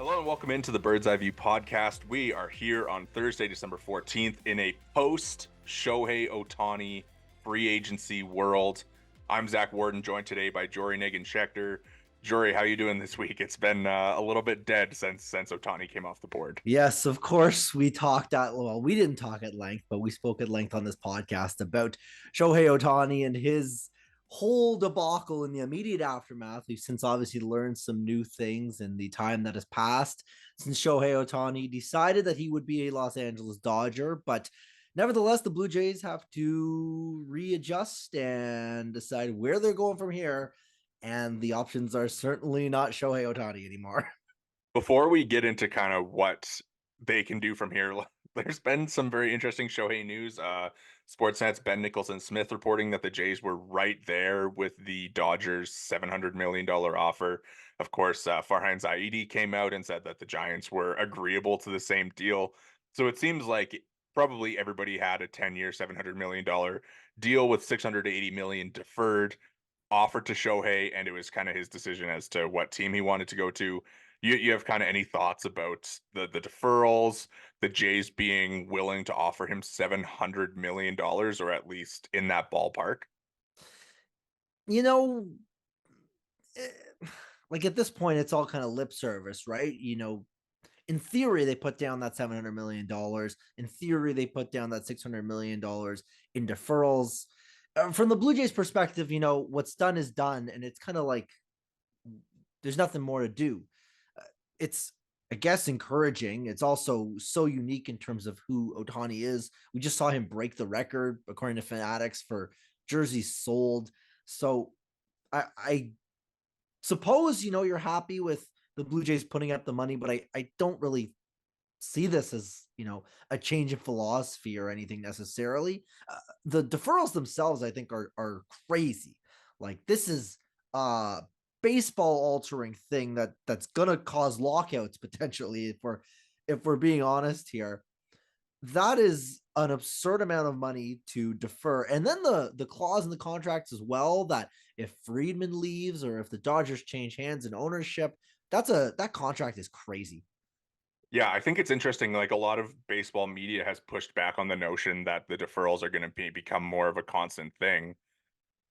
Hello and welcome into the Bird's Eye View podcast. We are here on Thursday, December 14th in a post Shohei Ohtani free agency world. I'm Zach Worden, joined today by Jori Negin-Shecter. Jori, how you doing this week? It's been a little bit dead since Ohtani came off the board. Yes, of course. We didn't talk at length, but we spoke at length on this podcast about Shohei Ohtani and his whole debacle in the immediate aftermath. We've since obviously learned some new things in the time that has passed since Shohei Ohtani decided that he would be a Los Angeles Dodger. But nevertheless, the Blue Jays have to readjust and decide where they're going from here. And the options are certainly not Shohei Ohtani anymore. Before we get into kind of what they can do from here, there's been some very interesting Shohei news. Sportsnet's Ben Nicholson-Smith reporting that the Jays were right there with the Dodgers' $700 million offer. Of course, Farhan Zaidi came out and said that the Giants were agreeable to the same deal. So it seems like probably everybody had a 10-year, $700 million deal with $680 million deferred offered to Shohei, and it was kind of his decision as to what team he wanted to go to. You have kind of any thoughts about the deferrals, the Jays being willing to offer him $700 million, or at least in that ballpark? You know, like at this point, it's all kind of lip service, right? In theory, they put down that $700 million. In theory, they put down that $600 million in deferrals. From the Blue Jays perspective, what's done is done. And it's kind of like there's nothing more to do. It's, I guess, encouraging. It's also so unique in terms of who Ohtani is. We just saw him break the record, according to Fanatics, for jerseys sold. So I suppose you're happy with the Blue Jays putting up the money, but I don't really see this as a change in philosophy or anything necessarily. The deferrals themselves, I think, are crazy. Like, this is a baseball altering thing that's gonna cause lockouts potentially, if we're being honest here. That is an absurd amount of money to defer. And then the clause in the contracts as well, that if Friedman leaves or if the Dodgers change hands in ownership, that contract is crazy. Yeah, I think it's interesting. Like, a lot of baseball media has pushed back on the notion that the deferrals are going to become more of a constant thing.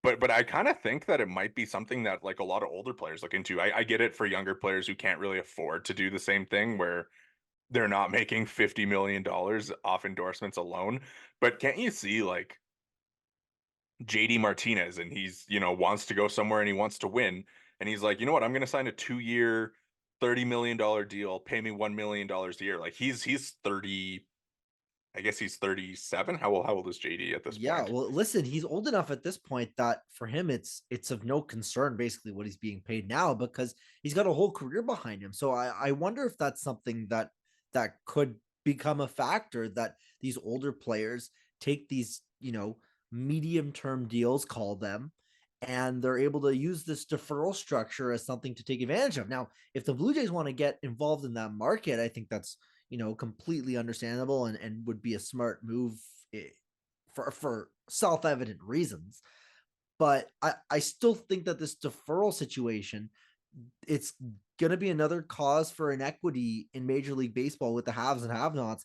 But I kind of think that it might be something that like a lot of older players look into. I get it for younger players who can't really afford to do the same thing, where they're not making $50 million off endorsements alone. But can't you see like JD Martinez, and he's, wants to go somewhere and he wants to win. And he's like, you know what, I'm gonna sign a 2-year, $30 million deal, pay me $1 million a year. Like, he's 30, I guess he's 37. How old is JD at this Yeah, point? well, listen, he's old enough at this point that for him it's of no concern basically what he's being paid now, because he's got a whole career behind him. So I wonder if that's something that could become a factor, that these older players take these, medium term deals, call them, and they're able to use this deferral structure as something to take advantage of. Now, if the Blue Jays want to get involved in that market, I think that's completely understandable and would be a smart move, for self-evident reasons. But I still think that this deferral situation, it's going to be another cause for inequity in Major League Baseball with the haves and have-nots.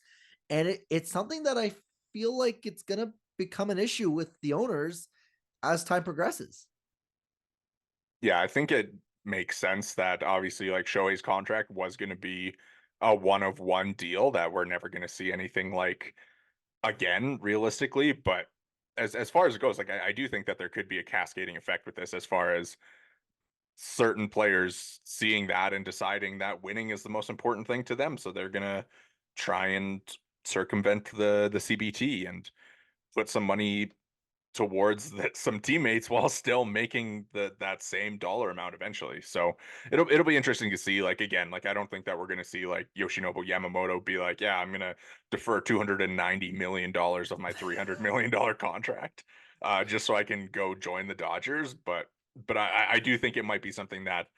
And it's something that I feel like it's going to become an issue with the owners as time progresses. Yeah, I think it makes sense that obviously like Shohei's contract was going to be a one of one deal that we're never going to see anything like again, realistically. But as far as it goes, like I do think that there could be a cascading effect with this, as far as certain players seeing that and deciding that winning is the most important thing to them. So they're gonna try and circumvent the CBT and put some money towards some teammates while still making that same dollar amount eventually. So it'll be interesting to see. Like, again, like I don't think that we're gonna see like Yoshinobu Yamamoto be like, yeah, I'm gonna defer $290 million of my $300 million contract just so I can go join the Dodgers. But I do think it might be something that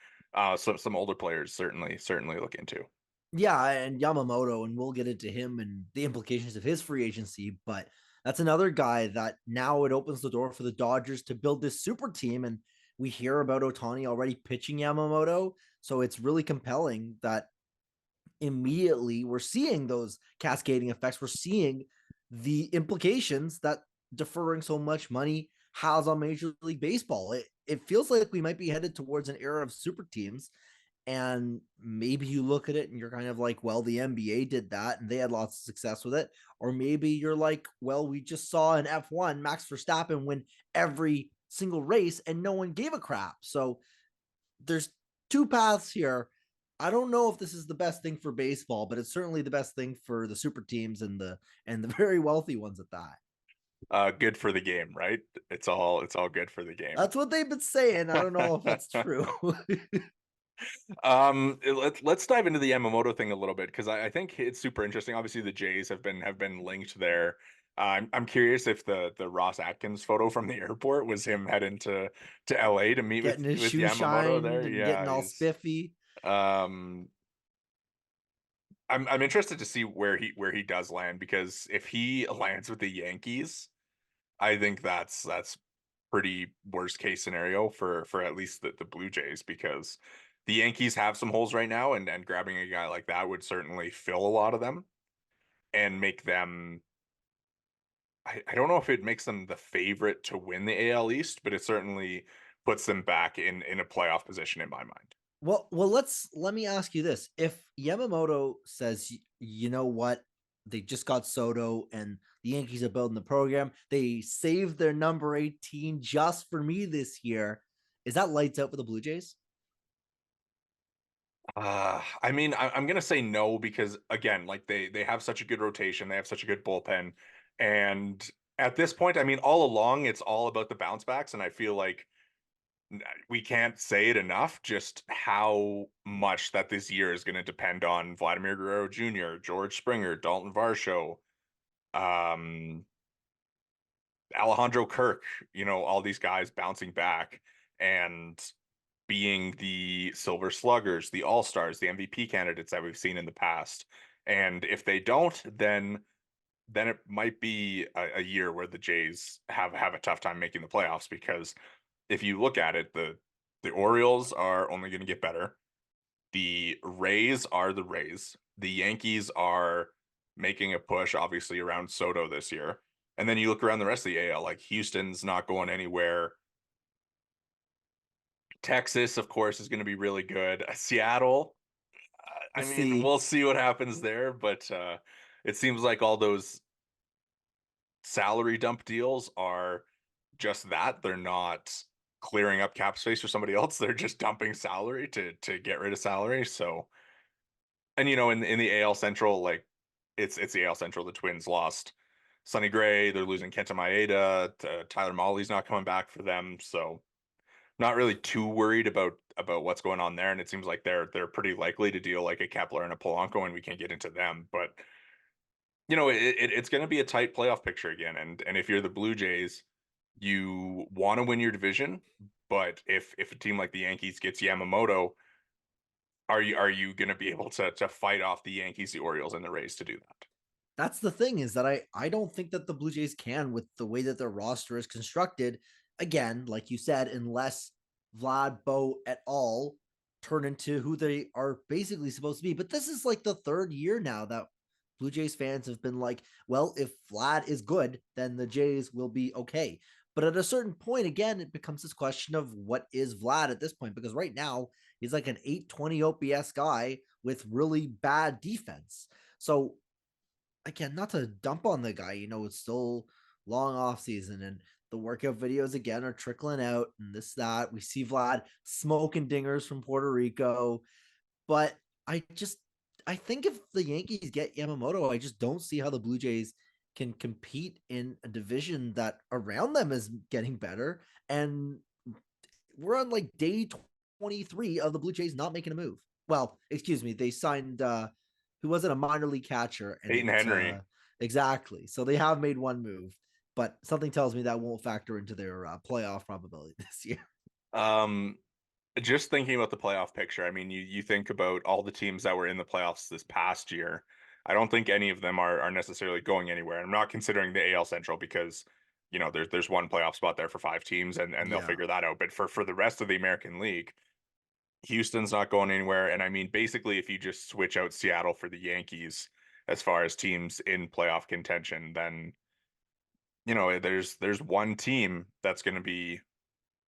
some older players certainly look into. Yeah, and Yamamoto, and we'll get into him and the implications of his free agency, but that's another guy that now it opens the door for the Dodgers to build this super team. And we hear about Ohtani already pitching Yamamoto. So it's really compelling that immediately we're seeing those cascading effects. We're seeing the implications that deferring so much money has on Major League Baseball. It feels like we might be headed towards an era of super teams. And maybe you look at it and you're kind of like, well, the NBA did that and they had lots of success with it. Or maybe you're like, well, we just saw an F1 Max Verstappen win every single race and no one gave a crap. So there's two paths here. I don't know if this is the best thing for baseball, but it's certainly the best thing for the super teams and the very wealthy ones at that. Good for the game, right? It's all good for the game. That's what they've been saying. I don't know if that's true. Let's dive into the Yamamoto thing a little bit because I think it's super interesting. Obviously, the Jays have been linked there. I'm curious if the Ross Atkins photo from the airport was him heading to LA to meet Getting his with shoe Yamamoto shined there. and Yeah, getting all he's spiffy. um I'm interested to see where he does land because if he lands with the Yankees, I think that's pretty worst case scenario for at least the Blue Jays because the Yankees have some holes right now and grabbing a guy like that would certainly fill a lot of them and make them I don't know if it makes them the favorite to win the AL East, but it certainly puts them back in a playoff position in my mind. Well, let me ask you this: if Yamamoto says, you know what, they just got Soto, and the Yankees are building the program, they saved their number 18 just for me this year. Is that lights out for the Blue Jays? I mean, I'm gonna say no because again, like they have such a good rotation, they have such a good bullpen, and at this point, I mean, all along it's all about the bounce backs, and I feel like we can't say it enough just how much that this year is going to depend on Vladimir Guerrero Jr., George Springer, Dalton Varsho, um, Alejandro Kirk, all these guys bouncing back and being the Silver Sluggers, the All Stars, the MVP candidates that we've seen in the past. And if they don't, then it might be a year where the Jays have a tough time making the playoffs because if you look at it, the Orioles are only going to get better. The Rays are the Rays. The Yankees are making a push, obviously, around Soto this year. And then you look around the rest of the AL, like Houston's not going anywhere. Texas, of course, is going to be really good. Seattle, We'll I mean, see. we'll see what happens there, but it seems like all those salary dump deals are just that. They're not clearing up cap space for somebody else. They're just dumping salary to get rid of salary. So, and in the AL Central, like it's the AL Central. The Twins lost Sonny Gray. They're losing Kenta Maeda. Tyler Mahley's not coming back for them. So, not really too worried about what's going on there. And it seems like they're pretty likely to deal like a Kepler and a Polanco, and we can get into them. But it's going to be a tight playoff picture again. And if you're the Blue Jays, you want to win your division, but if a team like the Yankees gets Yamamoto, are you going to be able to fight off the Yankees, the Orioles, and the Rays to do that? That's the thing, is that I don't think that the Blue Jays can, with the way that their roster is constructed. Again, like you said, unless Vlad, Bo et al. Turn into who they are basically supposed to be. But this is like the third year now that Blue Jays fans have been like, well, if Vlad is good, then the Jays will be okay. But at a certain point, again, it becomes this question of what is Vlad at this point? Because right now he's like an 820 OPS guy with really bad defense. So again, not to dump on the guy, it's still long off season, and the workout videos again are trickling out and this, that. We see Vlad smoking dingers from Puerto Rico. But I think if the Yankees get Yamamoto, I just don't see how the Blue Jays can compete in a division that around them is getting better. And we're on like day 23 of the Blue Jays not making a move. Well, excuse me, they signed who wasn't a minor league catcher, and Peyton it Henry. exactly. So they have made one move, but something tells me that won't factor into their playoff probability this year. Um, just thinking about the playoff picture, I mean, you think about all the teams that were in the playoffs this past year. I don't think any of them are necessarily going anywhere. And I'm not considering the AL Central because there's one playoff spot there for five teams and they'll Yeah. figure that out. But for the rest of the American League, Houston's not going anywhere. And I mean, basically, if you just switch out Seattle for the Yankees as far as teams in playoff contention, then there's one team that's going to be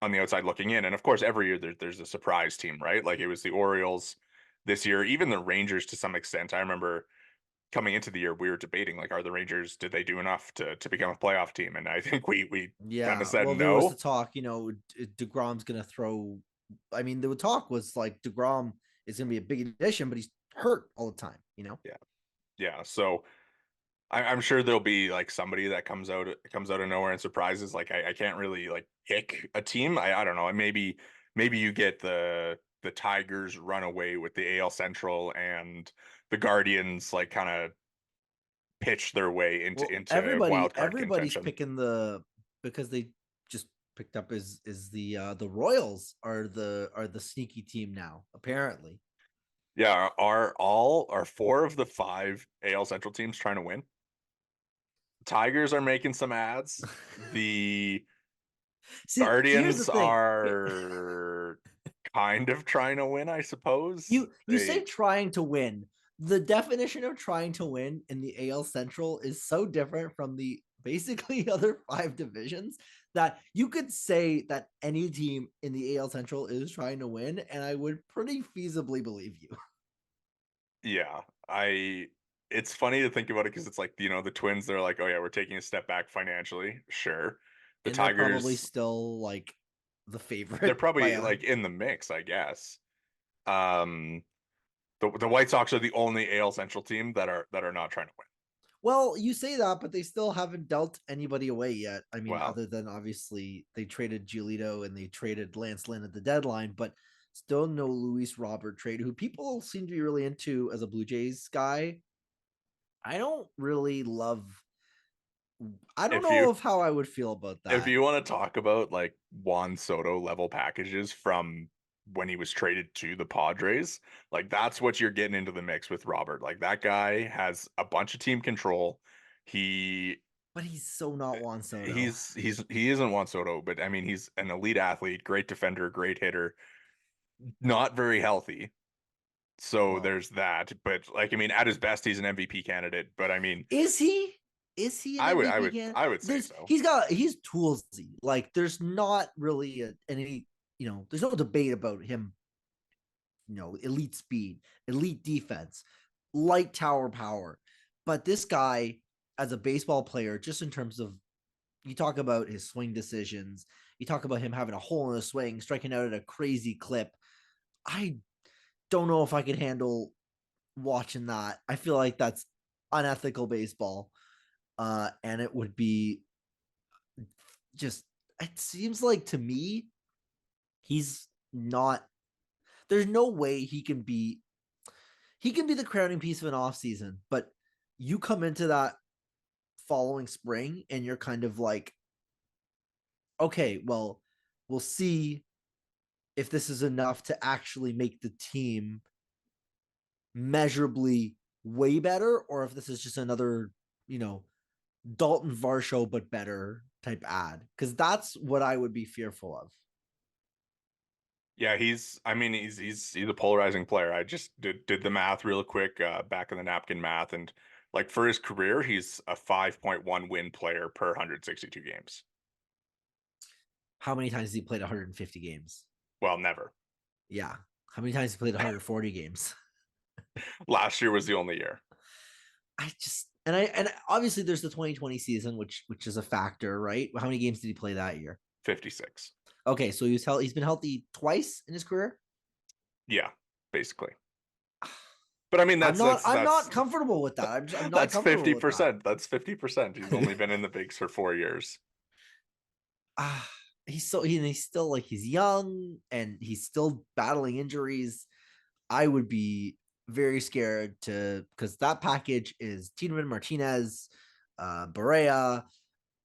on the outside looking in. And of course, every year there's a surprise team, right? Like it was the Orioles this year, even the Rangers to some extent. I remember coming into the year, we were debating like, are the Rangers, did they do enough to become a playoff team? And I think we kind of Yeah. said Well, there was the no. talk, DeGrom's going to throw. I mean, the talk was like DeGrom is going to be a big addition, but he's hurt all the time. Yeah. Yeah. So I'm sure there'll be like somebody that comes out of nowhere and surprises. Like I can't really like pick a team. I don't know. Maybe you get the Tigers run away with the AL Central and the Guardians like kind of pitch their way Well, into wild card everybody's contention. picking because they just picked up is the Royals are the sneaky team now, apparently. Yeah, are four of the five AL Central teams trying to win? Tigers are making some ads. The See, here's the Guardians thing. are kind of trying to win, I suppose. You say trying to win. The definition of trying to win in the AL Central is so different from the basically other five divisions that you could say that any team in the AL Central is trying to win, and I would pretty feasibly believe you. Yeah, I it's funny to think about it because it's like, the Twins, they're like, oh yeah, we're taking a step back financially. Sure. The And they're probably Tigers, still like the they're favorite by probably a like in the mix, I guess. Um, the White Sox are the only AL Central team that are not trying to win. well, you say that, but they still haven't dealt anybody away yet. I mean, Well, other than obviously they traded Giolito and they traded Lance Lynn at the deadline, but still no Luis Robert trade, who people seem to be really into as a Blue Jays guy. I don't really love. I don't if know you of how I would feel about if that. you want to talk about like Juan Soto level packages from when he was traded to the Padres, like that's what you're getting into the mix with Robert. Like that guy has a bunch of team control. He But he's so not Juan Soto. he isn't Juan Soto, but I mean he's an elite athlete, great defender, great hitter, not very healthy. So Well, there's that. But like I mean, at his best, he's an MVP candidate. But I mean, is he? Is he an MVP candidate? I would say so. He's toolsy. Like there's not really any there's no debate about him. Elite speed, elite defense, light tower power. But this guy, as a baseball player, just in terms of you talk about his swing decisions, you talk about him having a hole in the swing, striking out at a crazy clip. I don't know if I could handle watching that. I feel like that's unethical baseball. And it would be just it seems like to me he's not there's no way he can be the crowning piece of an offseason, but you come into that following spring and you're kind of like, okay, well, we'll see if this is enough to actually make the team measurably way better, or if this is just another, you know, Dalton Varsho but better type ad. Because that's what I would be fearful of. Yeah, I mean, he's a polarizing player. I just did the math real quick, back in the napkin math, and like for his career, he's a 5.1 win player per 162 games. How many times has he played 150 games? Well, never. Yeah. How many times has he played 140 games? Last year was the only year. I just and obviously there's the 2020 season, which is a factor, right? How many games did he play that year? 56. Okay, so he's been healthy twice in his career. Yeah, basically. But I mean, I'm not comfortable with that. I'm not that's comfortable with that. 50%. That's 50%. He's only been in the bigs for 4 years. Ah, he's still like he's young and he's still battling injuries. I would be very scared to because that package is Tiedemann, Martinez, Barea.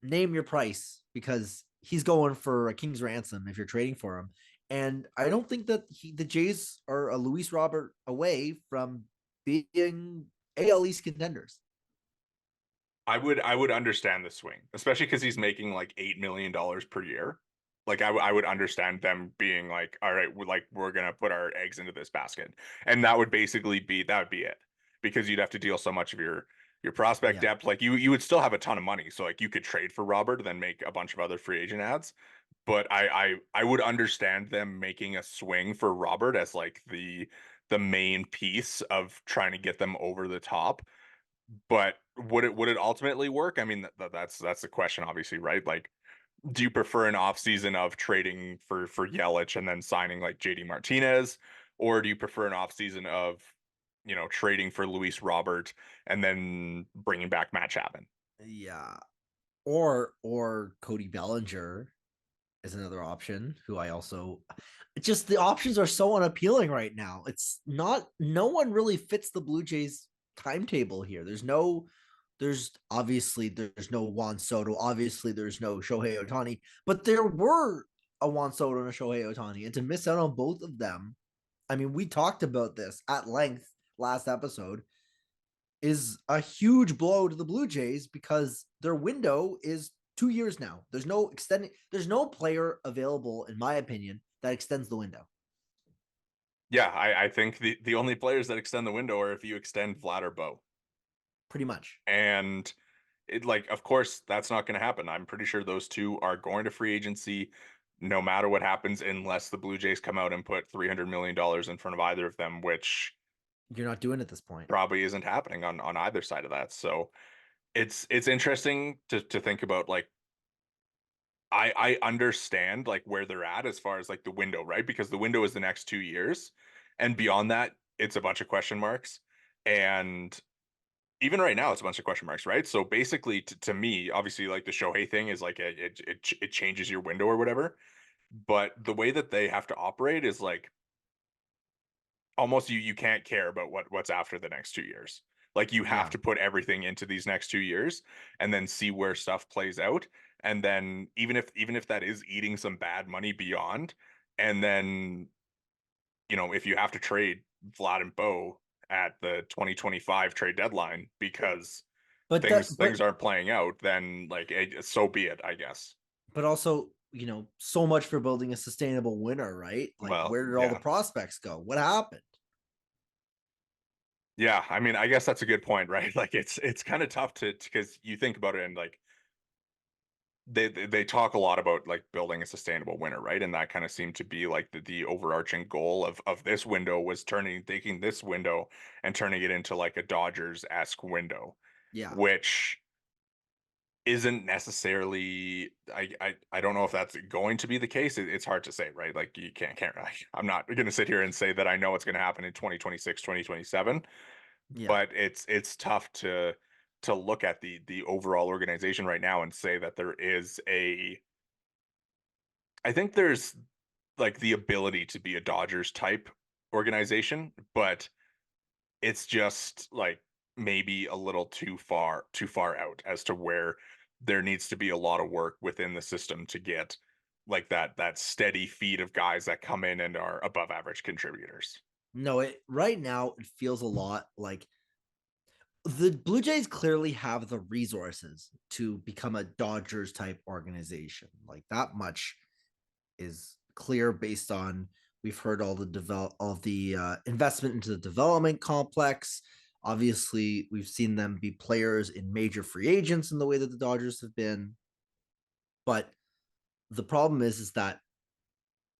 Name your price because he's going for a king's ransom if you're trading for him. And I don't think that the Jays are a Luis Robert away from being AL East contenders. I would understand the swing, especially because he's making like $8 million per year. Like I would understand them being like, all right, we're gonna put our eggs into this basket, and that would basically be it, because you'd have to deal so much of your prospect Yeah. depth. Like you would still have a ton of money, so like you could trade for Robert, then make a bunch of other free agent ads. But I would understand them making a swing for Robert as like the main piece of trying to get them over the top. But would it ultimately work? I mean, that's the question, obviously, right? Like, do you prefer an offseason of trading for Yelich and then signing like JD Martinez, or do you prefer an offseason of, trading for Luis Robert and then bringing back Matt Chapman? Yeah. Or Cody Bellinger is another option who I also just the options are so unappealing right now. It's not no one really fits the Blue Jays timetable here. There's obviously there's no Juan Soto, obviously there's no Shohei Ohtani, but there were a Juan Soto and a Shohei Ohtani, and to miss out on both of them, I mean, we talked about this at length last episode, is a huge blow to the Blue Jays because their window is 2 years now. There's no player available, in my opinion, that extends the window. Yeah, I think the only players that extend the window are if you extend Vlad or Bo. Pretty much. And it, like, of course, that's not going to happen. I'm pretty sure those two are going to free agency no matter what happens, unless the Blue Jays come out and put $300 million in front of either of them, which You're not doing it at this point. probably isn't happening on either side of that. So it's interesting to think about. Like, I understand like where they're at as far as like the window, right? Because the window is the next 2 years, and beyond that, it's a bunch of question marks. And even right now, it's a bunch of question marks, right? So basically, to me, obviously, like the Shohei thing is like it changes your window or whatever. But the way that they have to operate is like almost you can't care about what's after the next 2 years. Like you have Yeah. to put everything into these next 2 years and then see where stuff plays out. And then even if that is eating some bad money beyond, and then if you have to trade Vlad and Bo at the 2025 trade deadline because But things that things aren't playing out, then like so be it, I guess. but also, so much for building a sustainable winner, right? Like Well, where did all the yeah. prospects go? What happened? Yeah, I mean, I guess that's a good point, right? Like it's kind of tough to because you think about it and like they talk a lot about like building a sustainable winner, right? And that kind of seemed to be like the overarching goal of this window was taking this window and turning it into like a Dodgers-esque window, Yeah. which isn't necessarily I don't know if that's going to be the case. It's hard to say, right? Like you can't I'm not going to sit here and say that I know what's going to happen in 2026, 2027, Yeah. but it's tough to look at the overall organization right now and say that there is a I think there's like the ability to be a Dodgers type organization, but it's just like maybe a little too far out as to where there needs to be a lot of work within the system to get like that steady feed of guys that come in and are above average contributors. No, it right now it feels a lot like the Blue Jays clearly have the resources to become a Dodgers type organization. Like that much is clear based on we've heard all the investment into the development complex. Obviously, we've seen them be players in major free agents in the way that the Dodgers have been. But the problem is that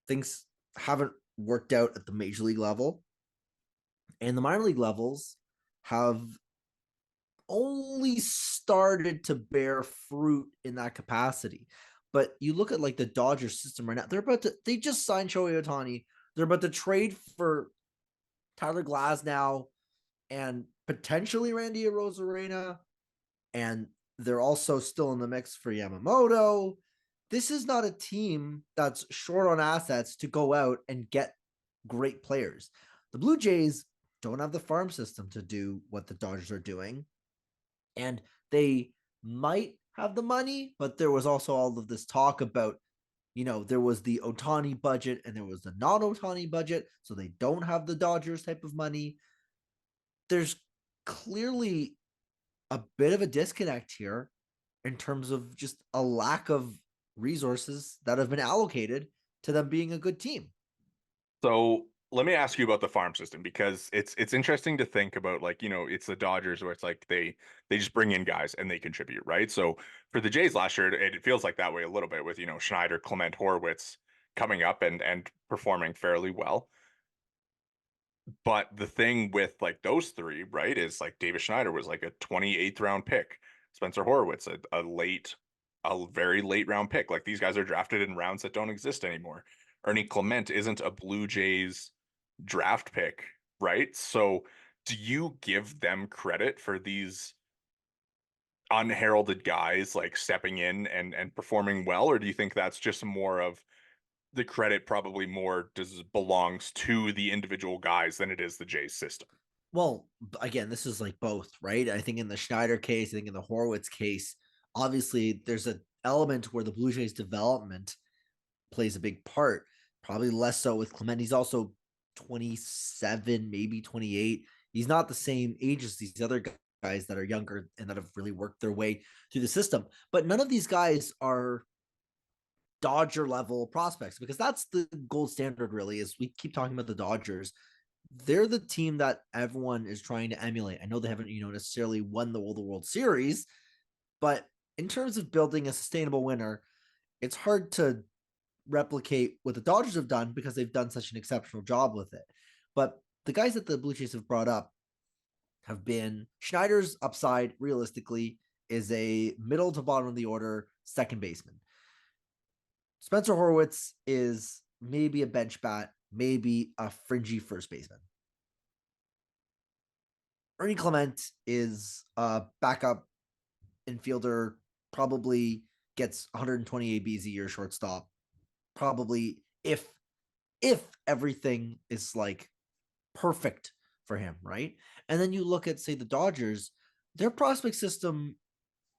things haven't worked out at the major league level, and the minor league levels have only started to bear fruit in that capacity. But you look at like the Dodgers system right now, they just signed Shohei Ohtani. They're about to trade for Tyler Glasnow and potentially Randy Arozarena. And they're also still in the mix for Yamamoto. This is not a team that's short on assets to go out and get great players. The Blue Jays don't have the farm system to do what the Dodgers are doing, and they might have the money, but there was also all of this talk about, there was the Ohtani budget and there was the non-Ohtani budget, so they don't have the Dodgers type of money. There's clearly a bit of a disconnect here in terms of just a lack of resources that have been allocated to them being a good team. So let me ask you about the farm system because it's interesting to think about like, it's the Dodgers where it's like they just bring in guys and they contribute, right? So for the Jays last year, it feels like that way a little bit with, Schneider, Clement, Horwitz coming up and performing fairly well. But the thing with like those three, right, is like Davis Schneider was like a 28th round pick. Spencer Horwitz, a very late round pick. Like these guys are drafted in rounds that don't exist anymore. Ernie Clement isn't a Blue Jays draft pick, right? So do you give them credit for these unheralded guys like stepping in and performing well, or do you think that's just more of the credit probably more belongs to the individual guys than it is the Jays system? Well, again, this is like both, right? I think in the Schneider case, I think in the Horwitz case, obviously there's an element where the Blue Jays development plays a big part. Probably less so with Clement. He's also 27, maybe 28. He's not the same age as these other guys that are younger and that have really worked their way through the system. But none of these guys are Dodger level prospects because that's the gold standard, really, is we keep talking about the Dodgers. They're the team that everyone is trying to emulate. I know they haven't, necessarily won the World Series, but in terms of building a sustainable winner, it's hard to replicate what the Dodgers have done because they've done such an exceptional job with it. But the guys that the Blue Jays have brought up have been Schneider's upside, realistically, is a middle to bottom of the order second baseman. Spencer Horwitz is maybe a bench bat, maybe a fringy first baseman. Ernie Clement is a backup infielder, probably gets 120 ABs a year shortstop. Probably if everything is like perfect for him, right? And then you look at say the Dodgers, their prospect system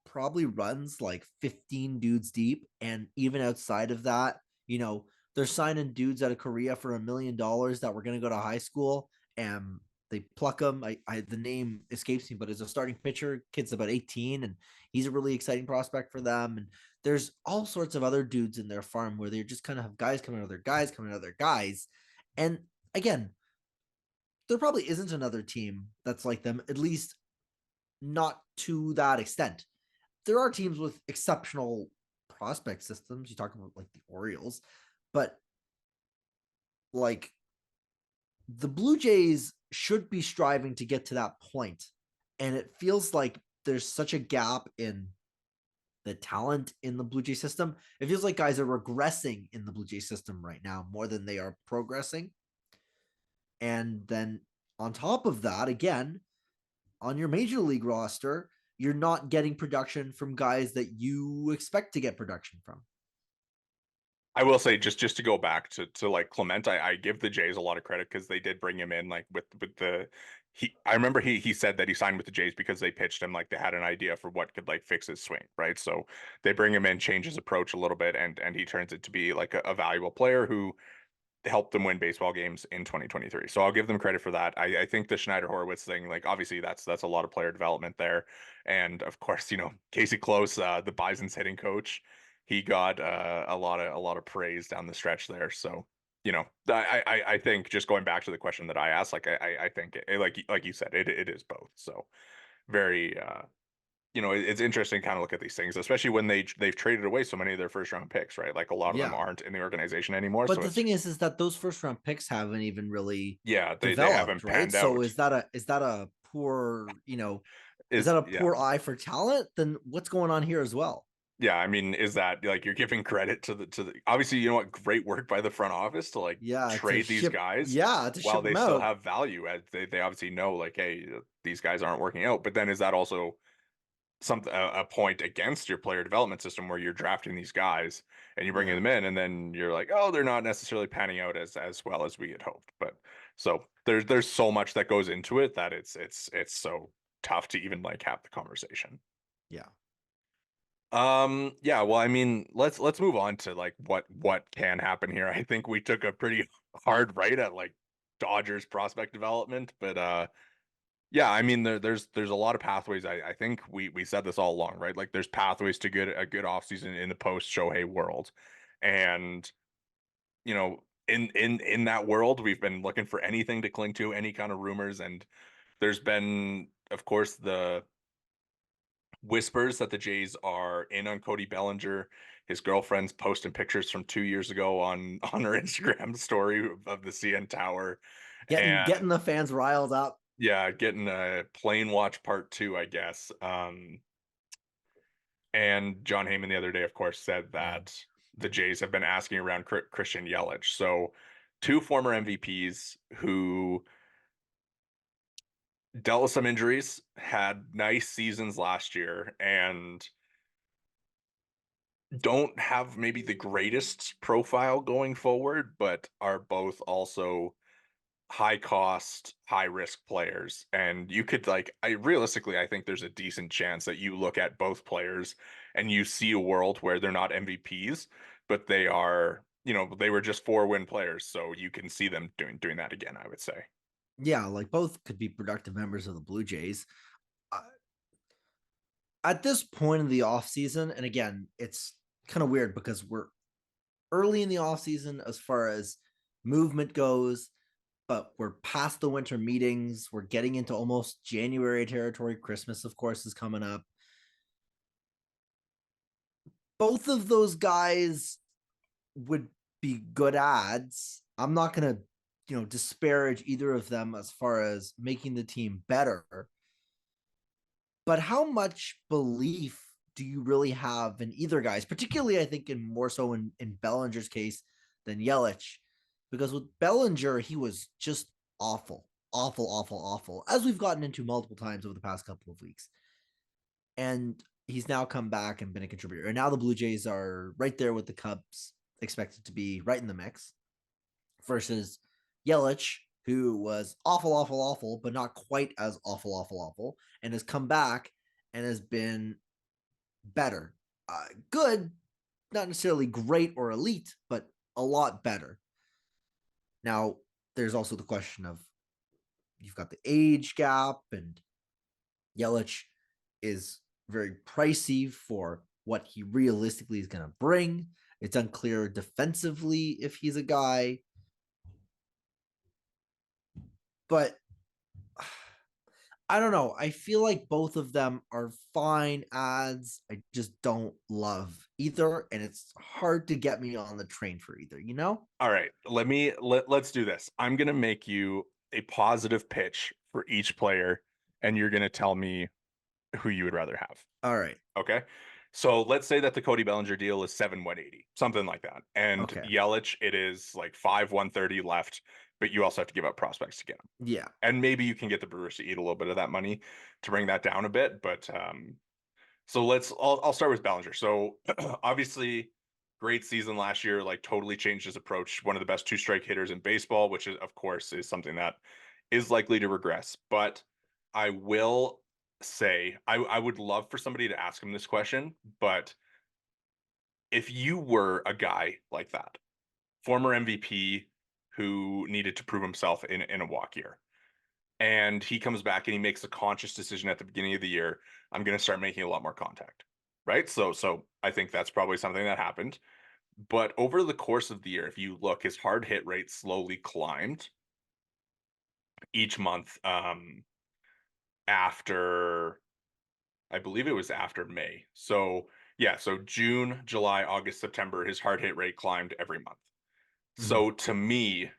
probably runs like 15 dudes deep. And even outside of that, they're signing dudes out of Korea for $1 million that were going to go to high school and they pluck them. The name escapes me, but as a starting pitcher, kid's about 18 and he's a really exciting prospect for them. And there's all sorts of other dudes in their farm where they're just kind of have guys coming out of their guys, coming out of their guys. And again, there probably isn't another team that's like them, at least not to that extent. There are teams with exceptional prospect systems. You talk about like the Orioles, but like the Blue Jays should be striving to get to that point. And it feels like there's such a gap in the talent in the Blue Jay system. It feels like guys are regressing in the Blue Jay system right now more than they are progressing. And then on top of that, again, on your major league roster, you're not getting production from guys that you expect to get production from. I will say just to go back to like Clement, I give the Jays a lot of credit because they did bring him in like with the he I remember he said that he signed with the Jays because they pitched him like they had an idea for what could like fix his swing, right? So they bring him in, change his approach a little bit, and he turns it to be like a valuable player who helped them win baseball games in 2023. So I'll give them credit for that. I think the Schneider Horwitz thing, like obviously that's a lot of player development there. And of course, Casey Close, the Bison's hitting coach, he got a lot of praise down the stretch there. So, I think just going back to the question that I asked, like I think like you said, it is both. So very it's interesting to kind of look at these things, especially when they've traded away so many of their first round picks, right? Like a lot of them Yeah. aren't in the organization anymore. But So the it's thing is that those first round picks haven't even really yeah, they developed, haven't right? panned So out. is that a poor, is Is that a yeah. poor eye for talent? Then what's going on here as well? Yeah, I mean, is that like you're giving credit to the obviously, great work by the front office to like trade these guys To while ship they them still out. have value as they obviously know like, hey, these guys aren't working out. But then is that also something a point against your player development system where you're drafting these guys and you're bringing Yeah. them in and then you're like, oh, they're not necessarily panning out as well as we had hoped. But so there's so much that goes into it that it's so tough to even like have the conversation. Yeah. Yeah, well, I mean, let's move on to like what can happen here. I think we took a pretty hard right at like Dodgers prospect development, but Yeah, I mean there's a lot of pathways. I think we said this all along, right? Like there's pathways to a good offseason in the post Shohei world. And in that world, we've been looking for anything to cling to, any kind of rumors, and there's been, of course, the whispers that the Jays are in on Cody Bellinger. His girlfriend's posting pictures from 2 years ago on her Instagram story of the CN Tower. Getting And the fans riled up. yeah, getting a plane watch part two, I guess. And John Heyman the other day, of course, said Yeah. that the Jays have been asking around Christian Yelich. So, two former MVPs who dealt with some injuries, had nice seasons last year, and don't have maybe the greatest profile going forward, but are both also high cost, high risk players. And you could I realistically, I think there's a decent chance that you look at both players and you see a world where they're not MVPs, but they are, they were just 4-win players. So you can see them doing that again, I would say. Yeah, like both could be productive members of the Blue Jays. Uh, at this point in the offseason, and again, it's kind of weird because we're early in the offseason as far as movement goes, but we're past the winter meetings. We're getting into almost January territory. Christmas, of course, is coming up. Both of those guys would be good ads. I'm not going to, disparage either of them as far as making the team better. But how much belief do you really have in either guys? Particularly, I think, in more so in Bellinger's case than Yelich, because with Bellinger, he was just awful, awful, awful, awful, as we've gotten into multiple times over the past couple of weeks. And he's now come back and been a contributor. And now the Blue Jays are right there with the Cubs, expected to be right in the mix, versus Yelich, who was awful, awful, awful, but not quite as awful, awful, awful, and has come back and has been better. Good, not necessarily great or elite, but a lot better. Now, there's also the question of you've got the age gap, and Yelich is very pricey for what he realistically is going to bring. It's unclear defensively if he's a guy, but I don't know. I feel like both of them are fine ads. I just don't love either, and it's hard to get me on the train for either, you know? All right, let's do this. I'm gonna make you a positive pitch for each player, and you're gonna tell me who you would rather have. All right. Okay. So let's say that the Cody Bellinger deal is 7/180, something like that. And Okay. Yelich, it is like 5/130 left, but you also have to give up prospects to get him. Yeah. And maybe you can get the Brewers to eat a little bit of that money to bring that down a bit. But so I'll start with Bellinger. So obviously great season last year, like totally changed his approach. One of the best two-strike hitters in baseball, which is of course is something that is likely to regress. But I will say I would love for somebody to ask him this question, but if you were a guy like that, former MVP who needed to prove himself in a walk year, and he comes back and he makes a conscious decision at the beginning of the year, I'm going to start making a lot more contact. Right? So I think that's probably something that happened. But over the course of the year, if you look, his hard hit rate slowly climbed each month after I believe it was after May. So yeah, so June, July, August, September, his hard hit rate climbed every month. Mhm. So to me,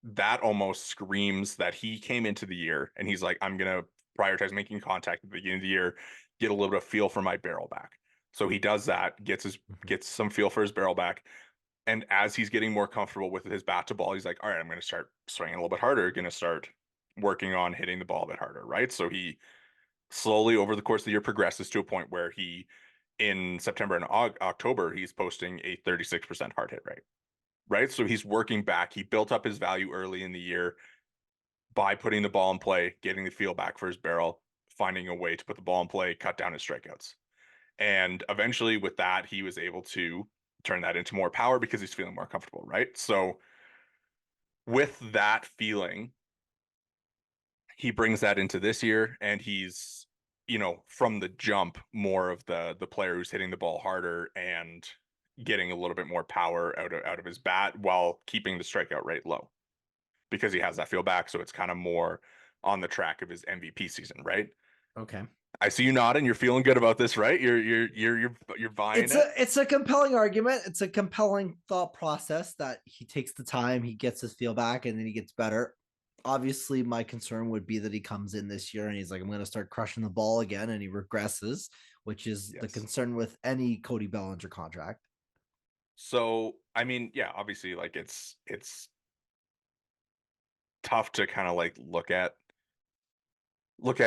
that almost screams that he came into the year and he's like, I'm gonna prioritize making contact at the beginning of the year, get a little bit of feel for my barrel back. So he does that, Mhm. gets some feel for his barrel back. And as he's getting more comfortable with his bat to ball, he's like, all right, I'm gonna start swinging a little bit harder, gonna start working on hitting the ball a bit harder, right? So he slowly over the course of the year progresses to a point where he in September and October he's posting a 36% hard hit rate, right? So he's working back. He built up his value early in the year by putting the ball in play, getting the feel back for his barrel, finding a way to put the ball in play, cut down his strikeouts. And eventually with that he was able to turn that into more power because he's feeling more comfortable, right? So with that feeling, he brings that into this year, and he's, from the jump, more of the player who's hitting the ball harder and getting a little bit more power out of his bat while keeping the strikeout rate low because he has that feel back. So it's kind of more on the track of his MVP season, right? Okay. I see you nodding. You're feeling good about this, right? You're buying It's it. a compelling argument. It's a compelling thought process that he takes the time, he gets his feel back, and then he gets better. Obviously, my concern would be that he comes in this year and he's like, I'm going to start crushing the ball again, and he regresses, which is the Yes. concern with any Cody Bellinger contract. So I mean, yeah, obviously, like it's tough to kind of like look at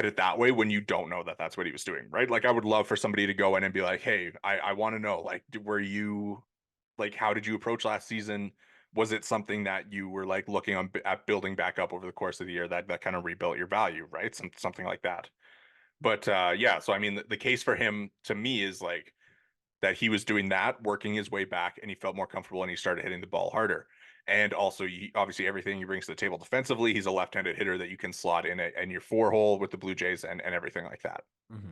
it that way when you don't know that that's what he was doing, right? Like I would love for somebody to go in and be like, hey, I want to know, like, were you like, how did you approach last season? Was it something that you were like looking on at building back up over the course of the year that kind of rebuilt your value, right? Something like that. But yeah, so I mean, the case for him to me is like that he was doing that, working his way back, and he felt more comfortable and he started hitting the ball harder. And also, obviously, everything he brings to the table defensively, he's a left-handed hitter that you can slot in your four hole with the Blue Jays and everything like that. Mm-hmm.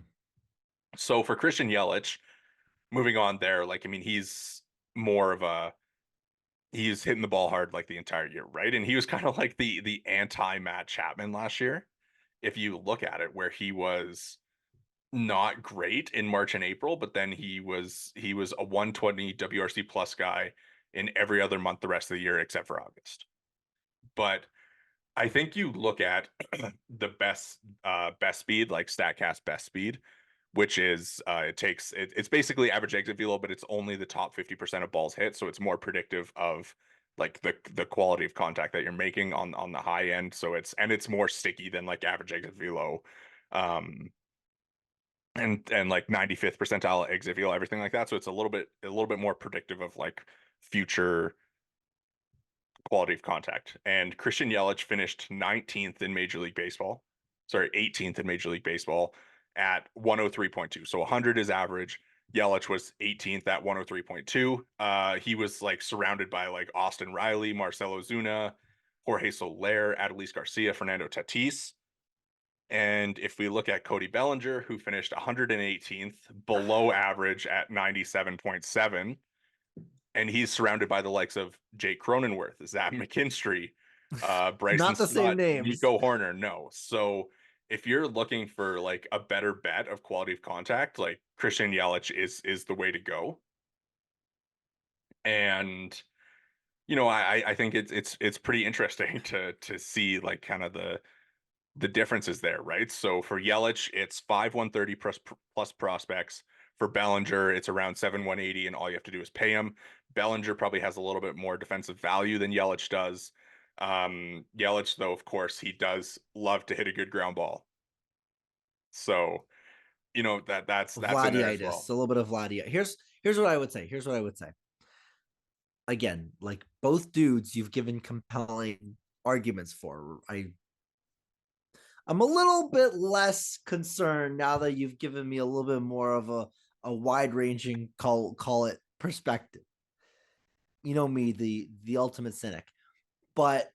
So for Christian Yelich, moving on there, like I mean, he's more of a he's hitting the ball hard like the entire year, right? And he was kind of like the anti Matt Chapman last year, if you look at it, where he was not great in March and April, but then he was a 120 WRC plus guy in every other month the rest of the year except for August. But I think you look at the best speed, like Statcast best speed, which is it's basically average exit velo, but it's only the top 50% of balls hit, so it's more predictive of like the quality of contact that you're making on the high end. So it's more sticky than like average exit velo. Um, and like 95th percentile exit velo, everything like that. So it's a little bit more predictive of like future quality of contact. And Christian Yelich finished 19th in Major League Baseball. Sorry, 18th in Major League Baseball at 103.2. So 100 is average. Yelich was 18th at 103.2. He was like surrounded by like Austin Riley, Marcelo Zuna, Jorge Soler, Adolis Garcia, Fernando Tatis. And if we look at Cody Bellinger, who finished 118th, below average at 97.7, and he's surrounded by the likes of Jake Cronenworth, Zach McKinstry, Bryson Not the same Stott, names. Nico Horner. No. So if you're looking for like a better bet of quality of contact, like Christian Yelich is the way to go. And I think it's pretty interesting to see like kind of the differences there, right? So for Yelich, it's 5 130 plus prospects. For Bellinger, it's around 7 180, and all you have to do is pay him. Bellinger probably has a little bit more defensive value than Yelich does. Yelich, though, of course, he does love to hit a good ground ball. So, that's in there as Vladiitis, well. a little bit of Vladiitis. Here's what I would say. Here's what I would say. Again, like both dudes, you've given compelling arguments for. I'm a little bit less concerned now that you've given me a little bit more of a wide ranging call it perspective. You know me, the ultimate cynic. But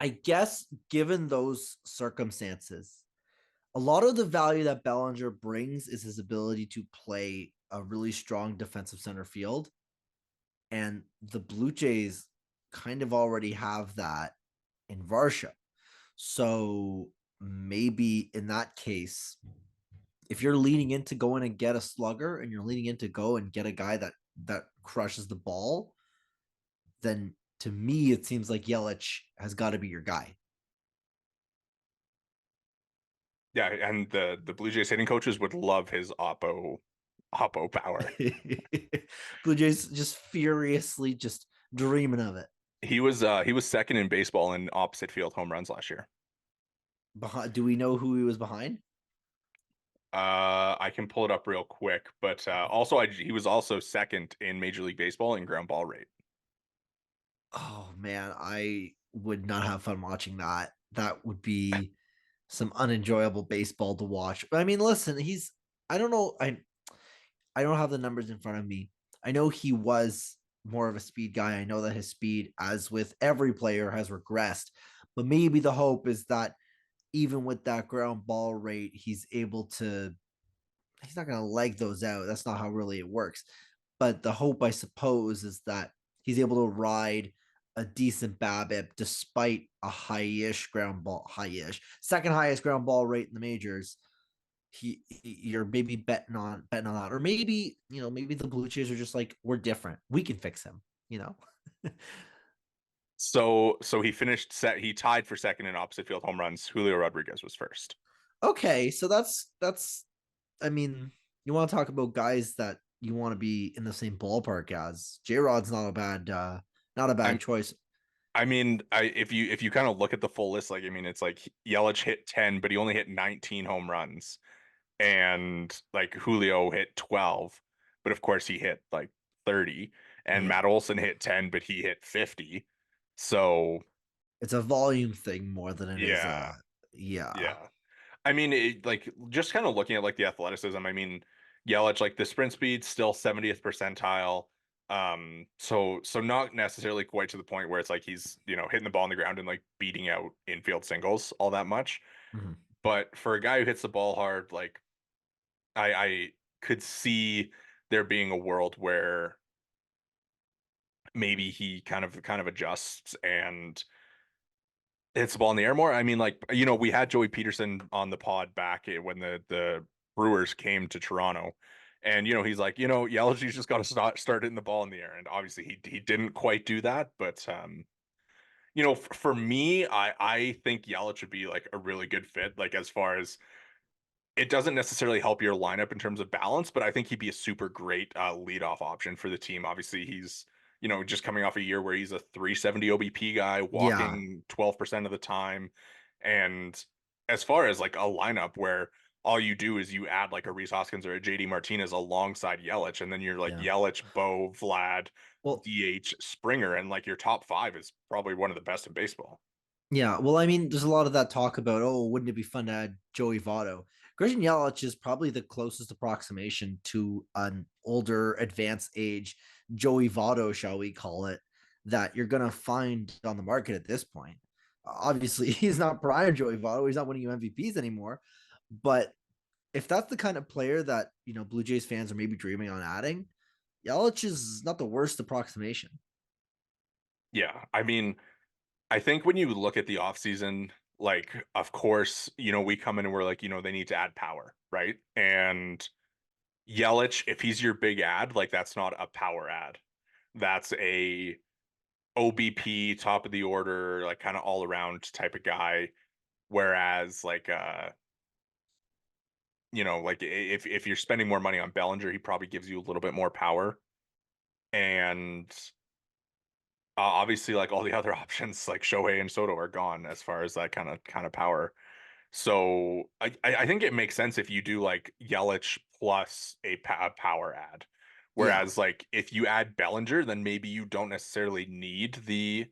I guess given those circumstances, a lot of the value that Bellinger brings is his ability to play a really strong defensive center field. And the Blue Jays kind of already have that in Varsha. So maybe in that case, if you're leaning in to go in and get a slugger and you're leaning in to go and get a guy that crushes the ball, then to me it seems like Yelich has got to be your guy. Yeah, and the Blue Jays hitting coaches would love his oppo power. Blue Jays just furiously just dreaming of it. He was second in baseball in opposite field home runs last year. Do we know who he was behind? I can pull it up real quick, but also he was also second in Major League Baseball in ground ball rate. Oh man, I would not have fun watching that. That would be some unenjoyable baseball to watch. But I mean, listen, I don't know, I don't have the numbers in front of me. I know he was more of a speed guy. I know that his speed, as with every player, has regressed. But maybe the hope is that even with that ground ball rate, he's able to. He's not going to leg those out. That's not how really it works. But the hope, I suppose, is that he's able to ride a decent BABIP despite a high-ish, second highest ground ball rate in the majors. You're maybe betting on that, or maybe maybe the Blue Jays are just like, we're different, we can fix him. So he tied for second in opposite field home runs. Julio Rodriguez was first. Okay, so that's. I mean, you want to talk about guys that you want to be in the same ballpark as. J Rod's not a bad I'm choice. I mean, if you kind of look at the full list, like I mean, it's like Yelich hit 10, but he only hit 19 home runs, and like Julio hit 12, but of course he hit like 30, and Yeah, Matt Olson hit 10, but he hit 50. So it's a volume thing more than it is yeah, a. Yeah, yeah. I mean, like just kind of looking at like the athleticism. I mean, Yelich, like the sprint speed, still 70th percentile. So not necessarily quite to the point where it's like he's hitting the ball on the ground and like beating out infield singles all that much. mm-hmm. But for a guy who hits the ball hard, like I could see there being a world where maybe he kind of adjusts and hits the ball in the air more. I mean, like, we had Joey Peterson on the pod back when the Brewers came to Toronto. And, he's like, Yelich just got to start hitting the ball in the air. And obviously he didn't quite do that. But, for me, I think Yelich would be like a really good fit, like as far as it doesn't necessarily help your lineup in terms of balance, but I think he'd be a super great leadoff option for the team. Obviously, he's just coming off a year where he's a 370 OBP guy, Yeah, walking 12% of the time, and as far as like a lineup where all you do is you add like a Rhys Hoskins or a JD Martinez alongside Yelich, and then you're like yeah. Yelich, Bo, Vlad, Well, DH, Springer, and like your top five is probably one of the best in baseball. yeah. Well, I mean, there's a lot of that talk about, oh, wouldn't it be fun to add Joey Votto? Christian Yelich is probably the closest approximation to an older, advanced age Joey Votto, shall we call it, that you're gonna find on the market at this point. Obviously, he's not prior Joey Votto. He's not winning you MVPs anymore. But if that's the kind of player that Blue Jays fans are maybe dreaming on adding, Yelich is not the worst approximation. Yeah, I mean, I think when you look at the offseason, like, of course, we come in and we're like, they need to add power, right? And Yelich, if he's your big ad, like, that's not a power ad. That's a OBP, top of the order, like, kind of all around type of guy. Whereas, like, like if you're spending more money on Bellinger, he probably gives you a little bit more power. And obviously, like all the other options, like Shohei and Soto are gone as far as that kind of power. So I think it makes sense if you do like Yelich plus a power ad. Yeah, Whereas like if you add Bellinger, then maybe you don't necessarily need the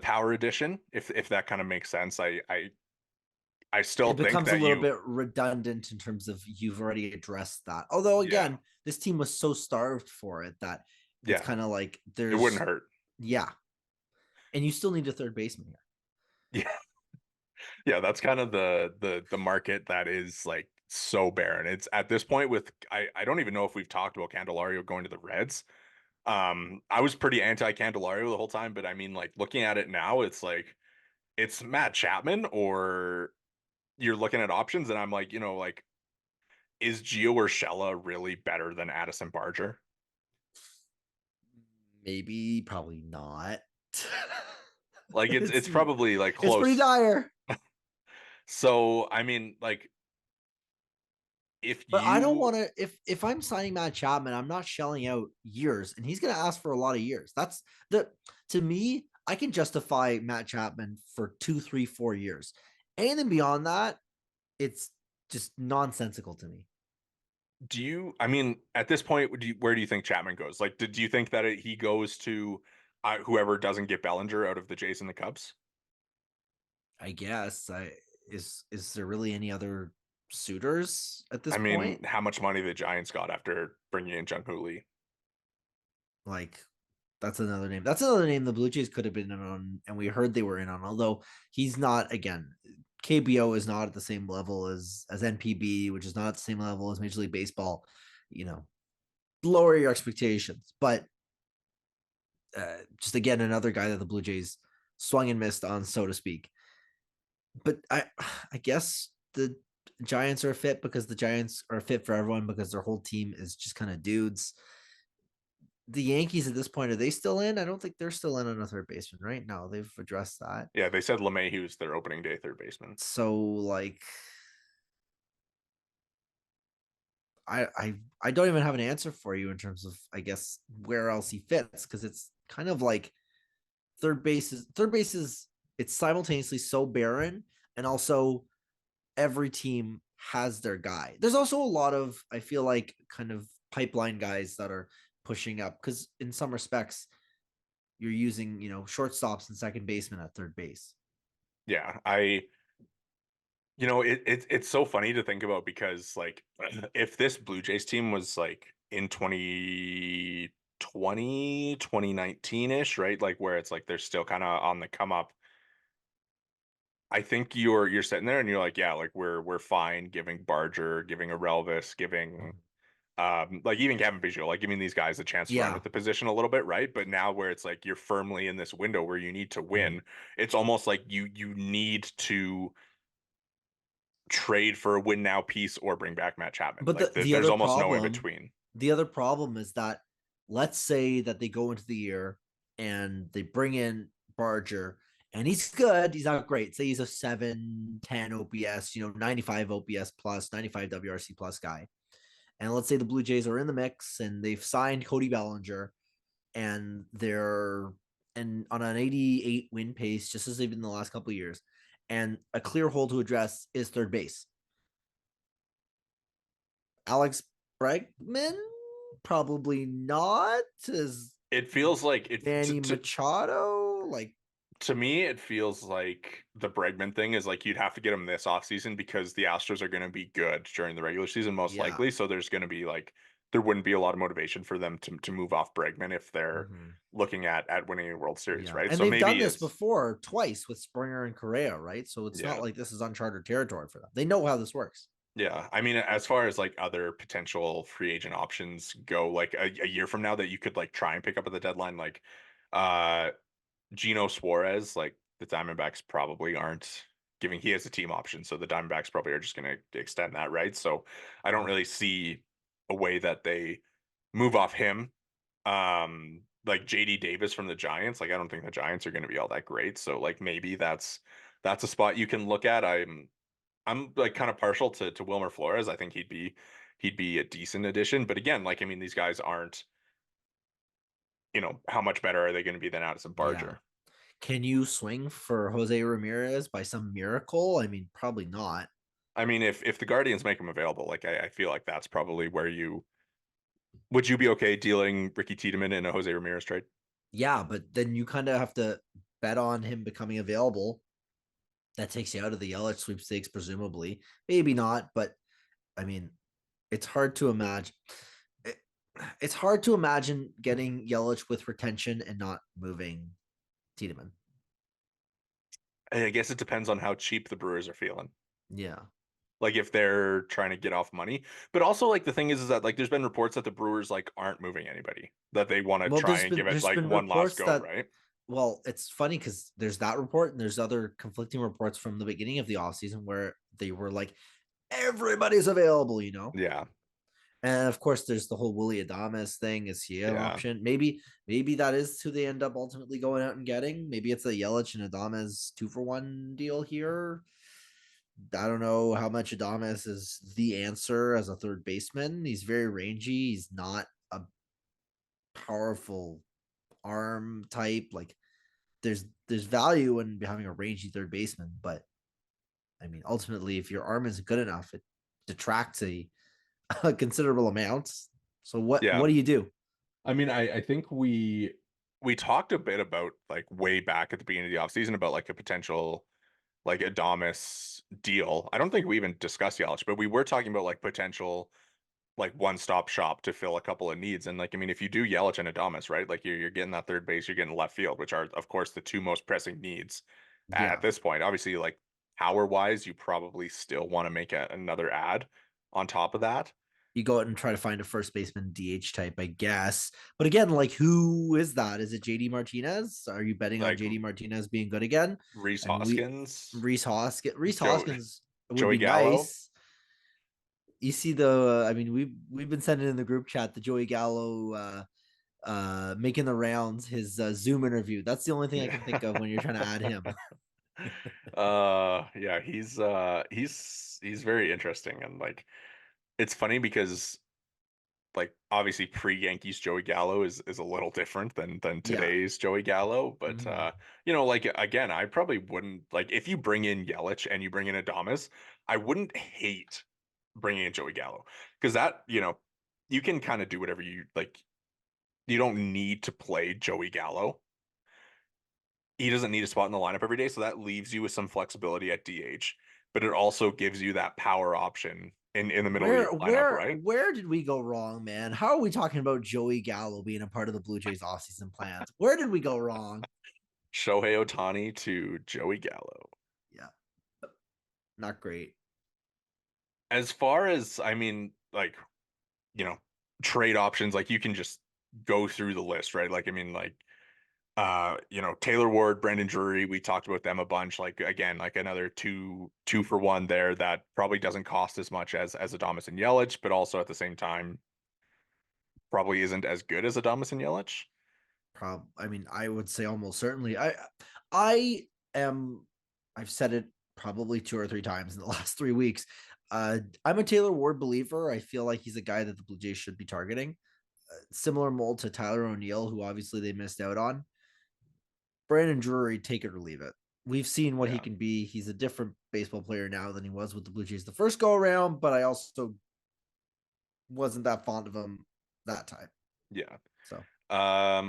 power addition. If that kind of makes sense. I still it think becomes a that little bit redundant in terms of you've already addressed that. Although yeah, again, this team was so starved for it that it's yeah, kind of like it wouldn't there's hurt. yeah, and you still need a third baseman here. Yeah. Yeah, that's kind of the market that is like so barren. It's at this point with I don't even know if we've talked about Candelario going to the Reds. I was pretty anti Candelario the whole time, but I mean, like looking at it now, it's like it's Matt Chapman, or you're looking at options, and I'm like, like is Gio Urshela really better than Addison Barger? Maybe, probably not. Like it's it's probably like it's pretty close. dire. So I mean, like if But I don't you want to. If I'm signing Matt Chapman, I'm not shelling out years, and he's going to ask for a lot of years. That's the to me. I can justify Matt Chapman for 2, 3, 4 years. Anything beyond that, it's just nonsensical to me. do you I mean at this point where do you think Chapman goes? Like do you think that he goes to whoever doesn't get Bellinger out of the Jays and the Cubs? I guess. Is there really any other suitors at this I mean, point? how much money the Giants got after bringing in Jung Hoo Lee? Like that's another name. That's another name the Blue Jays could have been in on, and we heard they were in on. Although he's not again. KBO is not at the same level as NPB, which is not at the same level as Major League Baseball. You know, lower your expectations. But just again, another guy that the Blue Jays swung and missed on, so to speak. But I guess the Giants are fit because the Giants are fit for everyone because their whole team is just kind of dudes. The Yankees at this point, are they still in? I don't think they're still in on a third baseman, right? No, they've addressed that. Yeah, they said LeMahieu's their opening day third baseman. So like I don't even have an answer for you in terms of I guess where else he fits because it's kind of like third base is it's simultaneously so barren and also every team has their guy. There's also a lot of I feel like kind of pipeline guys that are pushing up because in some respects you're using shortstops and second baseman at third base. Yeah, it's so funny to think about because like if this Blue Jays team was like in 2020, 2019-ish, right? Like where it's like they're still kind of on the come up. I think you're sitting there and you're like, yeah, like we're fine giving Barger, giving Arelvis, giving like even Kevin Biggio, like giving these guys a chance to run Yeah. with the position a little bit, right? But now where it's like you're firmly in this window where you need to Mhm. win, it's almost like you need to trade for a win now piece or bring back Matt Chapman. But Like the there's other almost no in problem, between. the other problem is that let's say that they go into the year and they bring in Barger and he's good. He's not great. Say he's a 710 OPS, 95 OPS plus, 95 WRC plus guy. And let's say the Blue Jays are in the mix and they've signed Cody Bellinger and they're and on an 88 win pace, just as they've been in the last couple of years. And a clear hole to address is third base. Alex Bregman? Probably not. Is It feels like it Danny Machado? Like, to me, it feels like the Bregman thing is like you'd have to get him this offseason because the Astros are going to be good during the regular season, most yeah. likely. So there's going to be like there wouldn't be a lot of motivation for them to move off Bregman if they're Mhm. looking at winning a World Series, Yeah. right? And So they've done maybe this it's before twice with Springer and Correa, right? So it's not yeah. like this is uncharted territory for them. They know how this works. Yeah. I mean, as far as like other potential free agent options go, like a year from now that you could like try and pick up at the deadline, like uh Gino Suarez, like the Diamondbacks probably aren't giving he has a team option, so the Diamondbacks probably are just going to extend that, right? So I don't really see a way that they move off him. Like JD Davis from the Giants, like I don't think the Giants are going to be all that great. So like maybe that's a spot you can look at. I'm like kind of partial to Wilmer Flores. I think he'd be a decent addition, but again, like I mean, these guys aren't. How much better are they going to be than Addison Yeah. Barger? Can you swing for Jose Ramirez by some miracle? I mean, probably not. I mean, if the Guardians make him available, like I feel like that's probably where you would you be okay dealing Ricky Tiedemann in a Jose Ramirez trade? Yeah, but then you kind of have to bet on him becoming available. That takes you out of the Yelich sweepstakes, presumably. Maybe not, but I mean, it's hard to imagine. It, it's hard to imagine getting Yelich with retention and not moving Tiedemann. I guess it depends on how cheap the Brewers are feeling. Yeah. Like if they're trying to get off money, but also like the thing is that like there's been reports that the Brewers like aren't moving anybody that they want to Well, try there's and been give it there's like been one last reports go, that right? well, it's funny because there's that report and there's other conflicting reports from the beginning of the offseason where they were like, everybody's available. Yeah, And of course, there's the whole Willie Adames thing. Is he an yeah, option? Maybe that is who they end up ultimately going out and getting. Maybe it's a Yelich and Adames 2-for-1 deal here. I don't know how much Adames is the answer as a third baseman. He's very rangy. He's not a powerful arm type. Like there's value in having a rangy third baseman, but I mean, ultimately, if your arm isn't good enough, it detracts a considerable amount. So what yeah. do you do? I mean, I think we talked a bit about like way back at the beginning of the offseason about like a potential like Adamas deal. I don't think we even discussed Yelich, but we were talking about like potential like one-stop shop to fill a couple of needs. And like I mean, if you do Yelich and Adamas, right? Like you're getting that third base, you're getting left field, which are of course the two most pressing needs at Yeah. this point. Obviously, like power wise, you probably still want to make another ad on top of that. You go out and try to find a first baseman DH type, I guess. But again, like, who is that? Is it JD Martinez? Are you betting on Like JD Martinez being good again? Reese I mean, we Hoskins, Reese Joe, Hoskins would Joey be Gallo. nice. You see the I mean, we've been sending in the group chat the Joey Gallo making the rounds, his Zoom interview. That's the only thing I can think of when you're trying to add him. Yeah, he's very interesting, and like it's funny because like obviously pre-Yankees Joey Gallo is a little different than Yeah. today's Joey Gallo, but Mhm. like again, I probably wouldn't like if you bring in Yelich and you bring in Adames, I wouldn't hate bringing in Joey Gallo because that, you can kind of do whatever you like. You don't need to play Joey Gallo. He doesn't need a spot in the lineup every day, so that leaves you with some flexibility at DH, but it also gives you that power option in the middle of your lineup, right? Where did we go wrong, man? How are we talking about Joey Gallo being a part of the Blue Jays offseason plans? Where did we go wrong? Shohei Ohtani to Joey Gallo. Yeah, not great. As far as, I mean, like, you know, trade options, like you can just go through the list, right? Like, I mean, like, Taylor Ward, Brandon Drury, we talked about them a bunch. Like again, like another two for one there that probably doesn't cost as much as Adames and Yelich, but also at the same time probably isn't as good as Adames and Yelich. I mean, I would say almost certainly. I am. I've said it probably 2 or 3 times in the last 3 weeks. I'm a Taylor Ward believer. I feel like he's a guy that the Blue Jays should be targeting. Similar mold to Tyler O'Neill, who obviously they missed out on. Brandon Drury, take it or leave it. We've seen what he Yeah. can be. He's a different baseball player now than he was with the Blue Jays the first go around, but I also wasn't that fond of him that time. Yeah. So I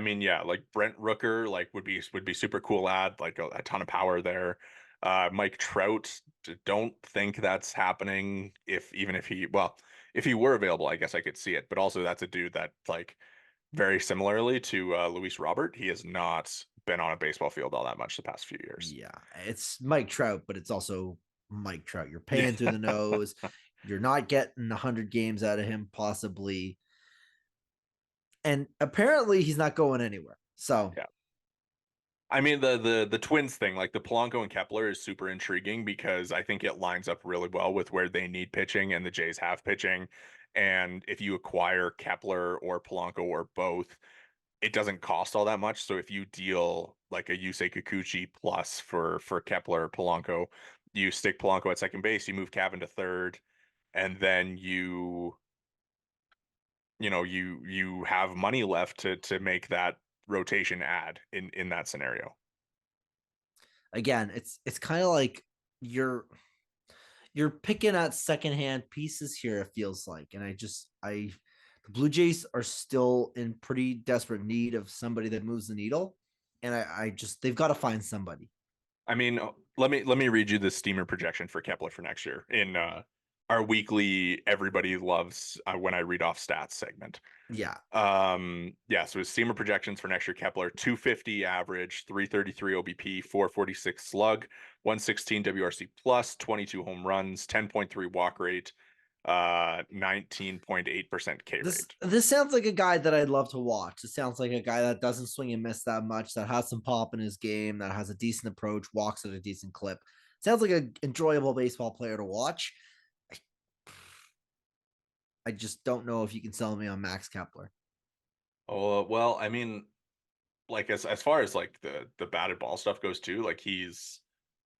mean, yeah, like Brent Rooker, like would be super cool ad, like a ton of power there. Mike Trout, don't think that's happening if even if he well, if he were available, I guess I could see it. But also that's a dude that like very similarly to Luis Robert, he has not been on a baseball field all that much the past few years. yeah, it's Mike Trout, but it's also Mike Trout. You're Yeah. paying through the nose. You're not getting 100 games out of him, possibly. And apparently he's not going anywhere. So Yeah. I mean the Twins thing, like the Polanco and Kepler is super intriguing because I think it lines up really well with where they need pitching and the Jays have pitching. And if you acquire Kepler or Polanco or both, it doesn't cost all that much. So if you deal like a Yusei Kikuchi plus for Kepler, Polanco, you stick Polanco at second base, you move Cavan to third, and then you have money left to make that rotation ad in that scenario. again, it's kind of like you're you're picking at secondhand pieces here, it feels like. And the Blue Jays are still in pretty desperate need of somebody that moves the needle. And I just, they've got to find somebody. I mean, let me read you the steamer projection for Kepler for next year in our weekly everybody loves when I read off stats segment. Yeah. Yeah, so his steamer projections for next year: Kepler 250 average, 333 OBP, 446 slug, 116 WRC plus, 22 home runs, 10.3 walk rate, 19.8% K This rate. this sounds like a guy that I'd love to watch. It sounds like a guy that doesn't swing and miss that much, that has some pop in his game, that has a decent approach, walks at a decent clip. Sounds like an enjoyable baseball player to watch. I, I just don't know if you can sell me on Max Kepler. Oh, well, I mean, like as far as like the batted ball stuff goes too, like he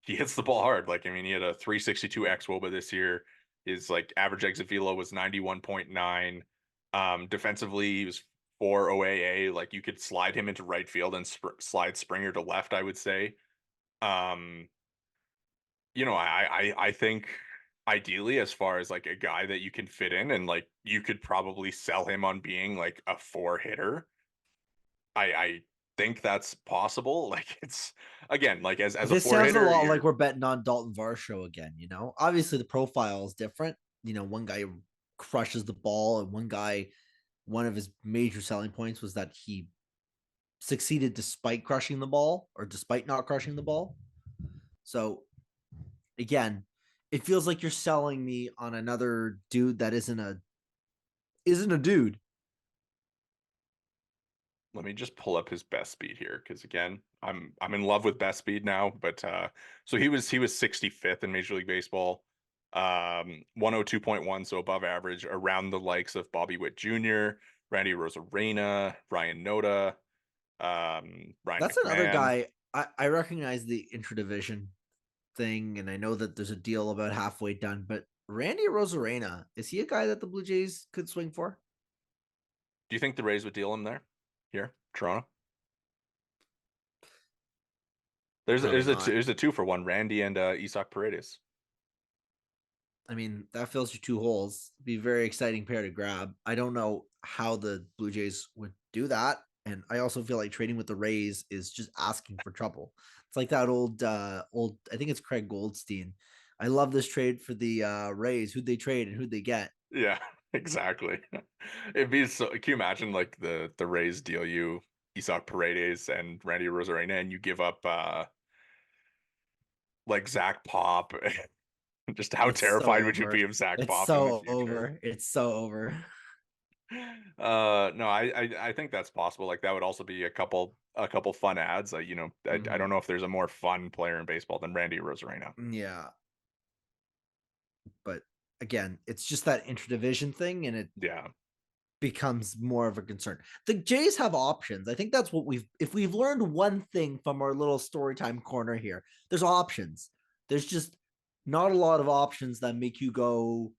hits the ball hard. Like, I mean, he had a 362 xWOBA this year. His like average exit velo was 91.9. Defensively, he was 4 OAA. Like, you could slide him into right field and slide Springer to left, I would say. Um, I think ideally, as far as like a guy that you can fit in and like you could probably sell him on being like a 4 hitter. I think that's possible. Like it's again, like as a This four sounds a hitter, lot you're like we're betting on Dalton Varsho again, you know? Obviously the profile is different. One guy crushes the ball, and one of his major selling points was that he succeeded despite crushing the ball, or despite not crushing the ball. So Again, it feels like you're selling me on another dude that isn't a dude. Let me just pull up his best speed here because again, I'm in love with best speed now. But so he was 65th in Major League Baseball, 102.1, so above average, around the likes of Bobby Witt Jr., Randy Rosarena, Ryan Noda, Ryan That's another McMahon. guy. I recognize the intra-division thing, and I know that there's a deal about halfway done. But Randy Rosarena, is he a guy that the Blue Jays could swing for? Do you think the Rays would deal him there? Here, Toronto. There's Probably there's a not. there's a 2-for-1, Randy and Isak Paredes. I mean, that fills your two holes. Be a very exciting pair to grab. I don't know how the Blue Jays would do that. And I also feel like trading with the Rays is just asking for trouble. It's like that old I think it's Craig Goldstein. I love this trade for the Rays. Who'd they trade and who'd they get? Yeah, exactly. It'd be so. Can you imagine like the Rays deal you Isak Paredes and Randy Rosarena, and you give up like Zach Pop? Just how It's so terrified would you over. be of Zach It's Pop in the so future? over. It's so over. No, I think that's possible. Like that would also be a couple fun ads. I don't Mm-hmm. know if there's a more fun player in baseball than Randy Rosarena. Yeah. But again, it's just that interdivision thing, and it Yeah, becomes more of a concern. The Jays have options. I think that's what if we've learned one thing from our little storytime corner here, there's options. There's just not a lot of options that make you go,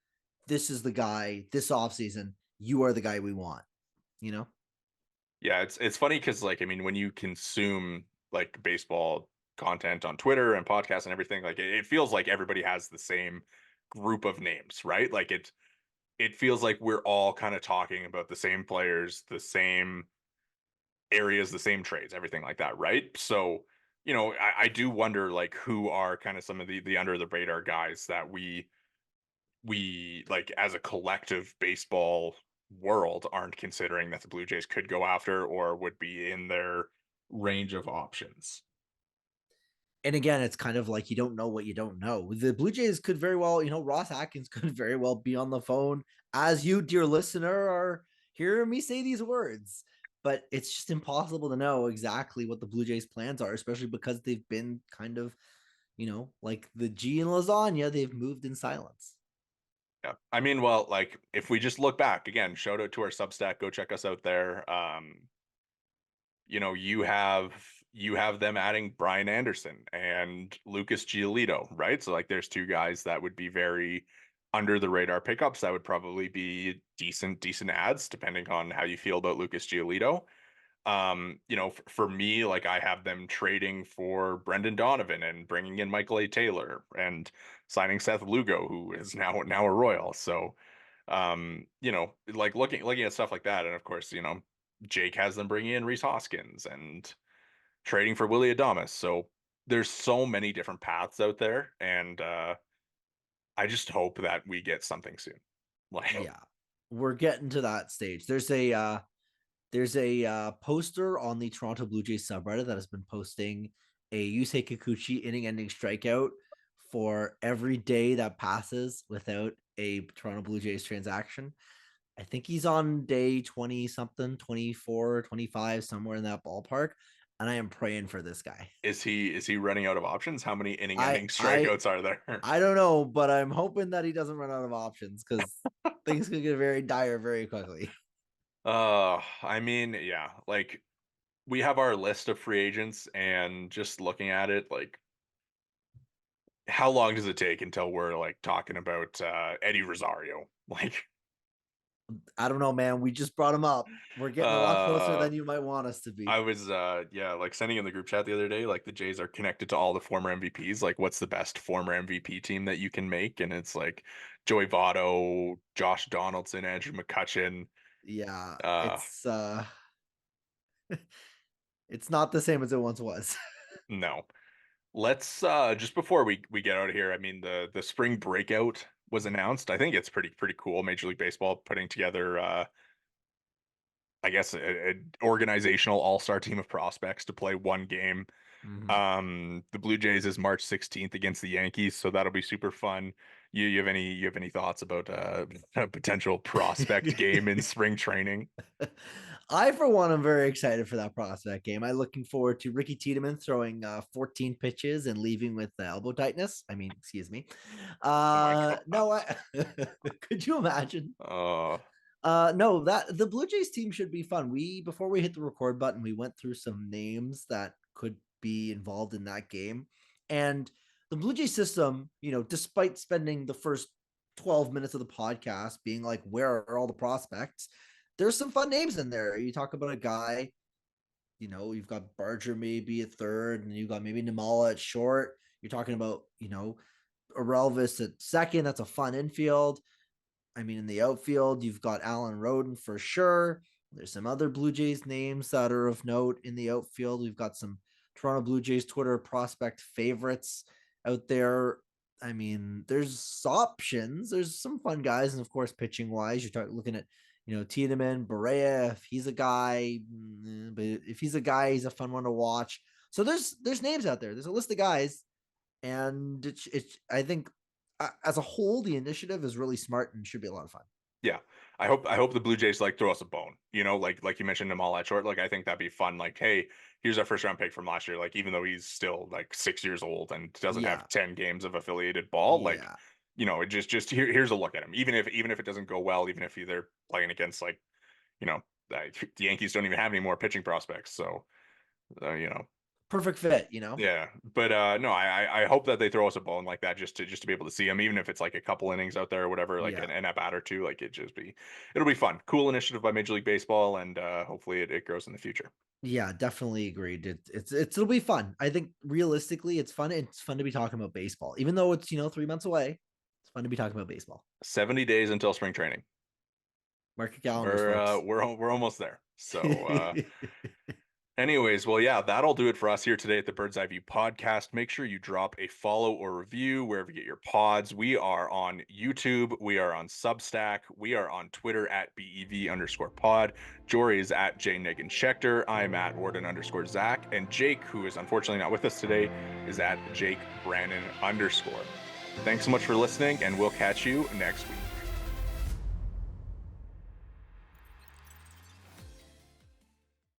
this is the guy, this offseason, you are the guy we want, you know? yeah. It's funny because like I mean when you consume like baseball content on Twitter and podcasts and everything, like it feels like everybody has the same group of names, right? Like it feels like we're all kind of talking about the same players, the same areas, the same trades, everything like that, right? So, I do wonder like who are kind of some of the under the radar guys that we like as a collective baseball world aren't considering that the Blue Jays could go after or would be in their range of options. And again, it's kind of like you don't know what you don't know. The Blue Jays could very well, Ross Atkins could very well be on the phone as you, dear listener, are hearing me say these words. But it's just impossible to know exactly what the Blue Jays' plans are, especially because they've been kind of, like the G in lasagna, they've moved in silence. Yeah. I mean, well, like if we just look back again, shout out to our Substack, go check us out there. You have them adding Brian Anderson and Lucas Giolito, right? So like there's two guys that would be very under the radar pickups that would probably be decent ads depending on how you feel about Lucas Giolito. For me, like I have them trading for Brendan Donovan and bringing in Michael A. Taylor and signing Seth Lugo, who is now a Royal. So, like looking at stuff like that, and of course, Jake has them bringing in Reese Hoskins and trading for Willie Adames. So there's so many different paths out there, and I just hope that we get something soon. Like, Yeah. We're getting to that stage. There's a poster on the Toronto Blue Jays subreddit that has been posting a Yusei Kikuchi inning-ending strikeout for every day that passes without a Toronto Blue Jays transaction. I think he's on day 20 something, 24, 25, somewhere in that ballpark. And I am praying for this guy. is he running out of options? How many I inning-ending I strikeouts are there? I don't know, but I'm hoping that he doesn't run out of options because things could get very dire very quickly. I mean, yeah, like we have our list of free agents and just looking at it, like how long does it take until we're like talking about Eddie Rosario? Like I don't know, man. We just brought him up. We're getting a lot closer uh than you might want us to I be. was yeah, like sending in the group chat the other day, like the Jays are connected to all the former MVPs. Like, what's the best former MVP team that you can make? And it's like Joey Votto, Josh Donaldson, Andrew McCutcheon. Yeah, Uh it's not the same as it once was. no. Let's just before we get out of here, I mean the spring breakout was announced. I think it's pretty cool. Major League Baseball putting together I guess a organizational all-star team of prospects to play one game. Mhm. The Blue Jays is March 16th against the Yankees, so that'll be super fun. You have any thoughts about a potential prospect game in spring training? I, for one, am very excited for that prospect game. I'm looking forward to Ricky Tiedemann throwing 14 pitches and leaving with elbow tightness. I mean, excuse me. Oh my God. No, could you imagine? Uh, No, that the Blue Jays team should be fun. Before we hit the record button, we went through some names that could be involved in that game. And the Blue Jay system, despite spending the first 12 minutes of the podcast being like, where are all the prospects? There's some fun names in there. You talk about a guy, you've got Barger maybe at third, and you've got maybe Namala at short. You're talking about, Arelvis at second. That's a fun infield. I mean, in the outfield, you've got Alan Roden for sure. There's some other Blue Jays names that are of note in the outfield. We've got some Toronto Blue Jays Twitter prospect favorites out there. I mean, there's options. There's some fun guys, and of course, pitching wise, you're looking at Tiedemann, Berea. If he's a guy, but if he's a guy, he's a fun one to watch. So there's names out there. There's a list of guys, and it's I think as a whole, the initiative is really smart and should be a lot of fun. yeah, I hope the Blue Jays like throw us a bone. Like you mentioned them all at short. Like I think that'd be fun. Like, hey, here's our first round pick from last year. Like even though he's still like 6 years old and doesn't Yeah, have 10 games of affiliated ball, like yeah, it here's a look at him. Even if it doesn't go well, even if they're playing against like you know the Yankees don't even have any more pitching prospects. So you know perfect fit. yeah, but no, I hope that they throw us a bone like that just to be able to see him, even if it's like a couple innings out there or whatever, like Yeah, an at bat or two, like it'll be fun. Cool initiative by Major League Baseball, and hopefully it grows in the future. yeah, definitely agreed. It'll be fun. I think realistically, it's fun. It's fun to be talking about baseball, even though it's 3 months away. It's fun to be talking about baseball. 70 days until spring training. Mark your calendars, folks. We're almost there. So anyways, well, yeah, that'll do it for us here today at the Bird's Eye View podcast. Make sure you drop a follow or review wherever you get your pods. We are on YouTube. We are on Substack. We are on Twitter at BEV_pod. Jori is at J Negin-Shecter. I'm at Worden_Zach. And Jake, who is unfortunately not with us today, is at Jake Brannen_. Thanks so much for listening, and we'll catch you next week.